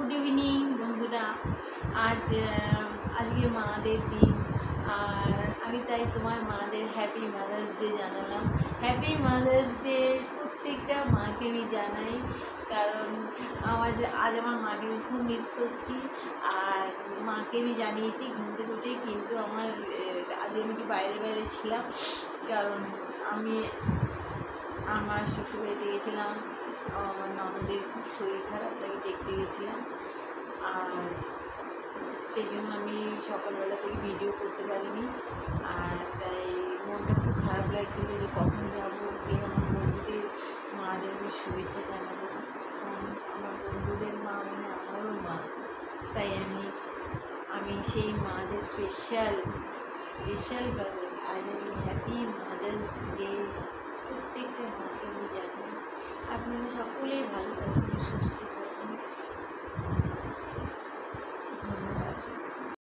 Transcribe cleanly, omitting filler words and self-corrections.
Good evening বন্ধুরা। আজকে মাদের দিন, আর আমি তাই তোমার মাদের হ্যাপি মাদার্স ডে জানালাম। হ্যাপি মাদার্স ডে প্রত্যেকটা মাকে আমি জানাই, কারণ আজ আমার মাকে আমি খুব মিস করছি। আর মাকে আমি জানিয়েছি ঘুম থেকে উঠে, কিন্তু আজ আমি একটু বাইরে ছিলাম, কারণ আমি আমার শ্বশুরবাড়িতে গেছিলাম। আমার ননদের খুব শরীর খারাপ, তাকে দেখতে গেছিলাম, আর সেই জন্য আমি সকালবেলা থেকে ভিডিও করতে পারিনি। আর তাই মনটা খুব খারাপ লাগছিলো যে কখন যাবো, গিয়ে আমার বন্ধুদের মাদেরকে শুভেচ্ছা জানাবো। আমার বন্ধুদের মা মানে আমারও মা, তাই আমি সেই মাদের স্পেশালভাবে আজ আমি হ্যাপি মাদার্স ডে প্রত্যেকটা মাকে আমি জানাই। আপনারা সকলেই ভালো থাকুন, সুস্থ থাকুন।